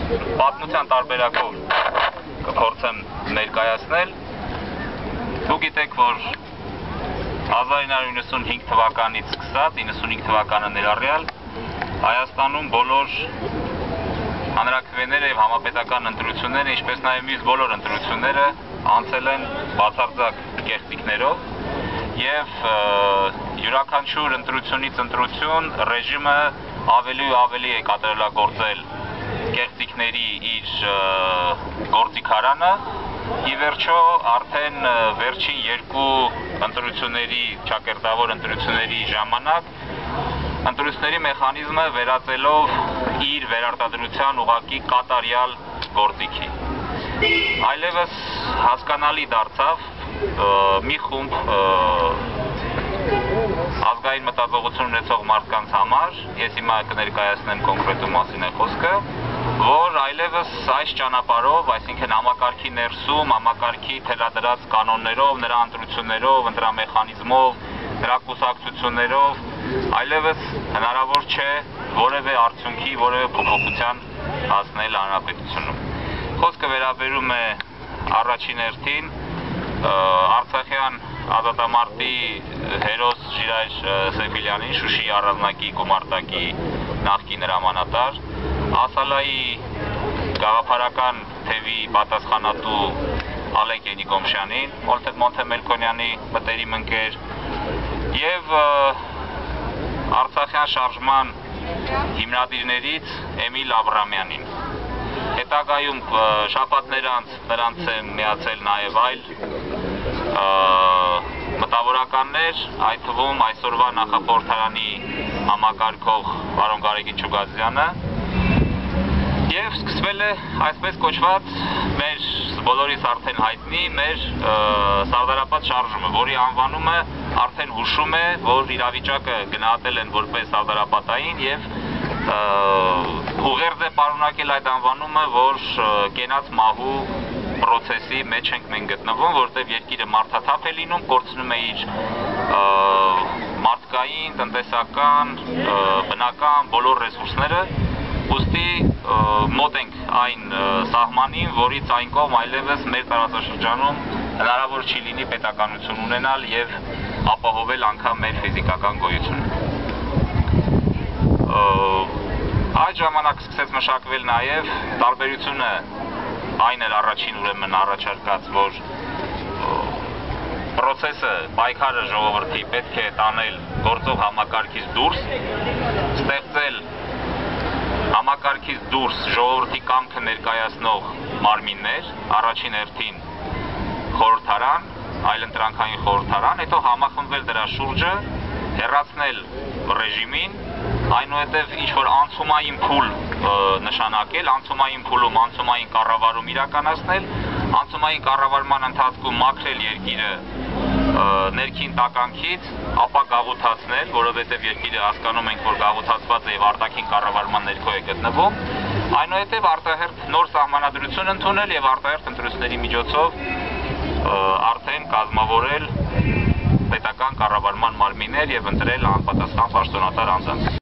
պատմության տարբերակով կփորձեմ ներկայացնել։ Դուք գիտեք, որ 1995 թվականից սկսած 95 թվականը ներառյալ Հայաստանում բոլոր հանրաքվեները եւ համապետական ընտրությունները, ինչպես նաեւ մյուս բոլոր ընտրությունները անցել են բացարձակ կեղծիքներով եւ յուրաքանչյուր ընտրությունից ընտրություն ռեժիմը ավելի ու ավելի է կատարելագործել կեղծիքների իր գործիքարանը։ Ի վերջո արդեն վերջին երկու ընտրությունների, ճակերտավոր ընտրությունների ժամանակ ընտրությունների մեխանիզմը վերածելով իր վերարտադրության ուղղակի կատարյալ գործիքի։ Այլևս հասկանալի դարձավ մի խումբ ազգային մտածողություն ունեցող մարդկանց համար, ես հիմա կներկայացնեմ կոնկրետու մասին է խոսքը, որ այլևս այս ճանապարհով, այսինքն համակարգի ներսում, համակարգի թելադրած կանոններով, նրա ընտրություններով, նրա մեխանիզմով, նրա կուսակցություններով, այլևս հնարավոր չէ որևէ արդյունքի, որևէ փոփոխության հասնել հանրապետությունում։ Խոսքը վերաբերում է առաջին հերթին Արցախյան ազատամարտի հերոս Շիրայր Սեֆիլյանին, Շուշիի առանձնակի գումարտակի նախկին հրամանատար, Ասալայի գաղափարական թևի պատասխանատու Ալեն Կենիկոմշյանին, Մոնթե Մելքոնյանի մտերիմ ընկեր եւ Արցախյան շարժման հիմնադիրներից Էմիլ Աբրամյանին։ Հետագայում շաբաթներ անց նրանց է միացել նաև այլ մտավորականներ, այդ թվում այսօրվա նախախորհրդարանի համակարգող պարոն Գարեգին Չուգազյանը, եւ սկսվել է այսպես կոչված մեր բոլորիս արդեն հայտնի մեր սարդարապատ շարժումը, որի անվանումը արդեն հուշում է, որ իրավիճակը գնահատել են որպես սարդարապատային եւ ուղերձ է պարունակել այդ անվանումը, որ կենաց մահու պրոցեսի մեջ ենք մենք գտնվում, որտեղ երկիրը մարդաթափ է լինում, կորցնում է իր մարդկային, տնտեսական, բնական բոլոր ռեսուրսները, ուստի մոտ ենք այն սահմանին, որից այն կողմ այլևս մեր տարածաշրջանում հնարավոր չի լինի պետականություն ունենալ եւ ապահովել անգամ մեր ֆիզիկական գոյությունը։ Այդ ժամանակ սկսեց մշակվել նաև տարբերությունը այն էր առաջին ուրեմն առաջարկած, որ պրոցեսը, պայքարը ժողովրդի պետք է տանել գործող համակարգից դուրս, ստեղծել համակարգից դուրս ժողովրդի կամքը ներկայացնող մարմիններ, առաջին հերթին խորհրդարան, այլընտրանքային խորհրդարան, հետո համախմբվել դրա շուրջը, հեռացնել ռեժիմին, այնուհետև ինչ-որ անցումային փուլ նշանակել, անցումային փուլում անցումային կառավարում իրականացնել, անցումային կառավարման ընթացքում մաքրել երկիրը ներքին տականքից, ապա գաղութացնել, որովհետև երկիրը հասկանում ենք, որ գաղութացված է եւ արտաքին կառավարման ներքո է գտնվում, այնուհետև արտահերթ նոր սահմանադրություն ընդունել եւ արտահերթ ընտրությունների միջոցով արդեն կազմավորել պետական կառավարման մարմիններ եւ ընտրել անպատասխան պաշտոնատար անձանց։